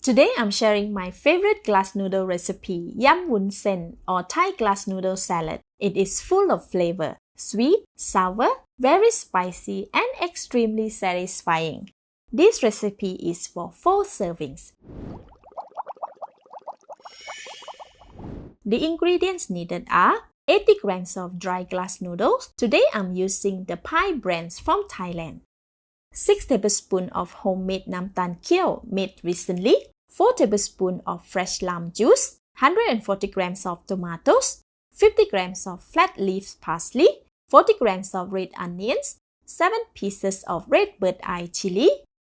Today I'm sharing my favorite glass noodle recipe, Yum Woon Sen or Thai glass noodle salad. It is full of flavor, sweet, sour, very spicy and extremely satisfying. This recipe is for 4 servings. The ingredients needed are 80 grams of dry glass noodles. Today I'm using the Pai brands from Thailand. 6 tablespoons of homemade nam tan kiew made recently. 4 tablespoons of fresh lime juice. 140 grams of tomatoes. 50 grams of flat leaf parsley. 40 grams of red onions. 7 pieces of red bird eye chilli.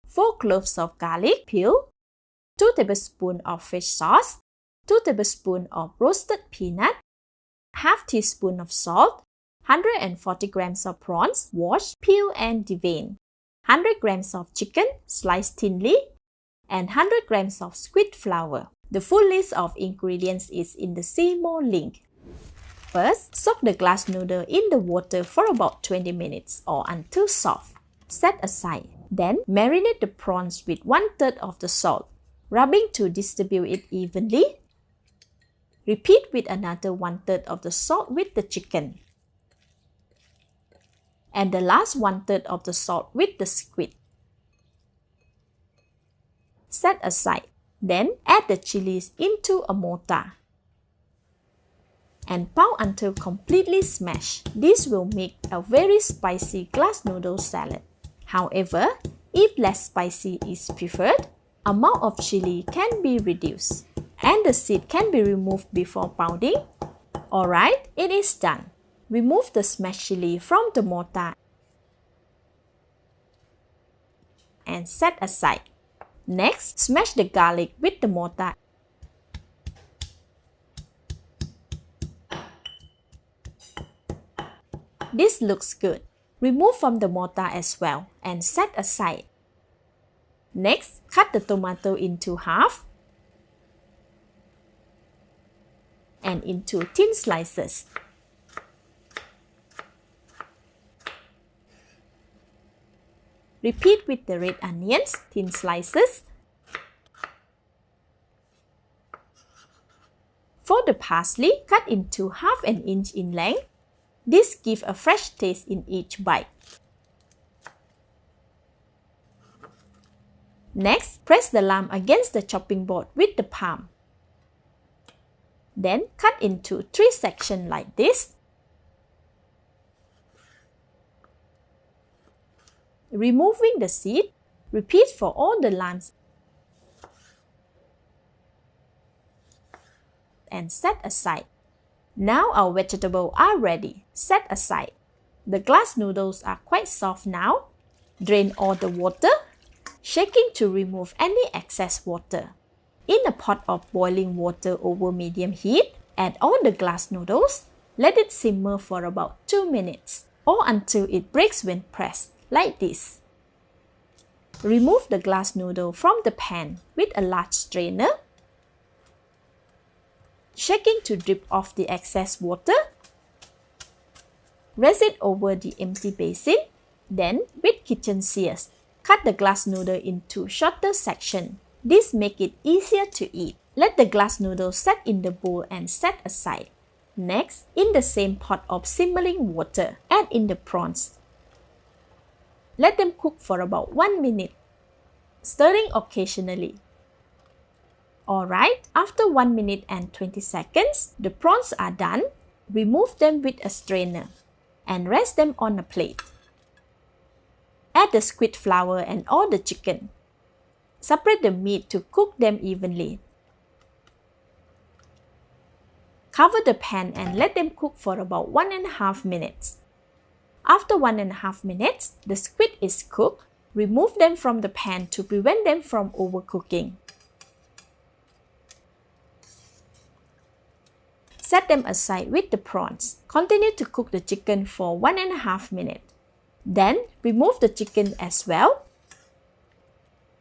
4 cloves of garlic peel. 2 tablespoons of fish sauce. 2 tablespoons of roasted peanut. Half teaspoon of salt. 140 grams of prawns washed, peeled and deveined. 100 grams of chicken sliced thinly. And 100 grams of squid flour. The full list of ingredients is in the see more link. First, soak the glass noodle in the water for about 20 minutes or until soft. Set aside. Then, marinate the prawns with 1/3 of the salt, rubbing to distribute it evenly. Repeat with another 1/3 of the salt with the chicken. And the last 1/3 of the salt with the squid. Set aside. Then add the chillies into a mortar and pound until completely smashed. This will make a very spicy glass noodle salad. However, if less spicy is preferred, amount of chilli can be reduced and the seed can be removed before pounding. Alright, it is done. Remove the smashed chilli from the mortar and set aside. Next, smash the garlic with the mortar. This looks good. Remove from the mortar as well and set aside. Next, cut the tomato into half and into thin slices. Repeat with the red onions, thin slices. For the parsley, cut into 1/2 inch in length. This gives a fresh taste in each bite. Next, press the lime against the chopping board with the palm. Then cut into 3 sections like this. Removing the seed, repeat for all the limes and set aside. Now our vegetables are ready. Set aside. The glass noodles are quite soft now. Drain all the water, shaking to remove any excess water. In a pot of boiling water over medium heat, add all the glass noodles. Let it simmer for about 2 minutes or until it breaks when pressed, like this. Remove the glass noodle from the pan with a large strainer, shaking to drip off the excess water. Rest it over the empty basin. Then, with kitchen shears, cut the glass noodle into shorter sections. This makes it easier to eat. Let the glass noodles set in the bowl and set aside. Next, in the same pot of simmering water, add in the prawns. Let them cook for about 1 minute, stirring occasionally. Alright, after 1 minute and 20 seconds, the prawns are done. Remove them with a strainer and rest them on a plate. Add the squid flour and all the chicken. Separate the meat to cook them evenly. Cover the pan and let them cook for about 1.5 minutes. After 1.5 minutes, the squid is cooked. Remove them from the pan to prevent them from overcooking. Set them aside with the prawns. Continue to cook the chicken for 1.5 minutes. Then, remove the chicken as well,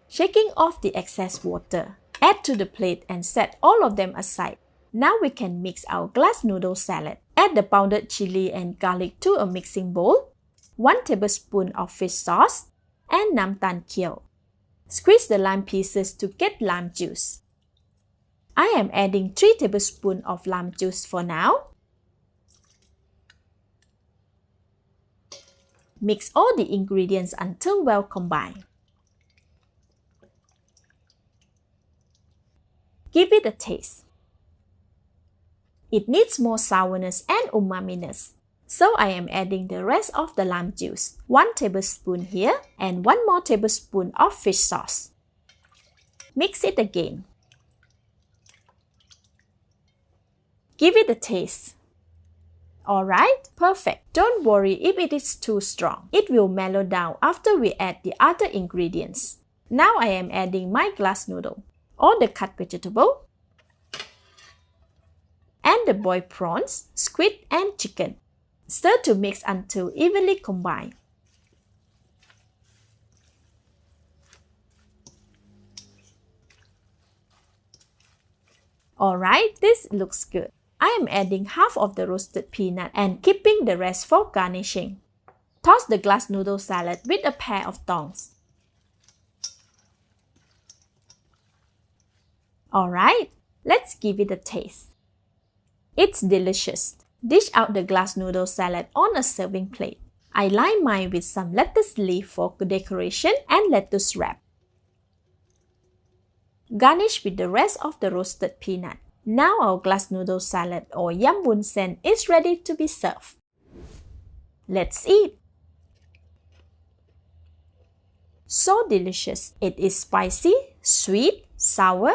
shaking off the excess water. Add to the plate and set all of them aside. Now we can mix our glass noodle salad. Add the pounded chili and garlic to a mixing bowl, 1 tablespoon of fish sauce, and nam tan kiew. Squeeze the lime pieces to get lime juice. I am adding 3 tablespoons of lime juice for now. Mix all the ingredients until well combined. Give it a taste. It needs more sourness and umaminess. So I am adding the rest of the lime juice, 1 tablespoon here and 1 more tablespoon of fish sauce. Mix it again. Give it a taste. Alright, perfect. Don't worry if it is too strong. It will mellow down after we add the other ingredients. Now I am adding my glass noodle, all the cut vegetable, and the boiled prawns, squid and chicken. Stir to mix until evenly combined. Alright, this looks good. I am adding half of the roasted peanut and keeping the rest for garnishing. Toss the glass noodle salad with a pair of tongs. Alright, let's give it a taste. It's delicious. Dish out the glass noodle salad on a serving plate. I line mine with some lettuce leaf for decoration and lettuce wrap. Garnish with the rest of the roasted peanut. Now our glass noodle salad or Yum Woon Sen is ready to be served. Let's eat! So delicious! It is spicy, sweet, sour,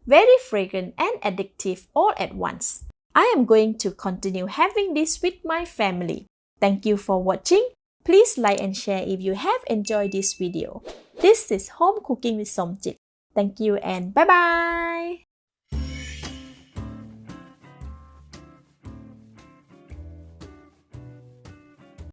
very fragrant and addictive all at once. I am going to continue having this with my family. Thank you for watching. Please like and share if you have enjoyed this video. This is Home Cooking with Somjit. Thank you and bye-bye!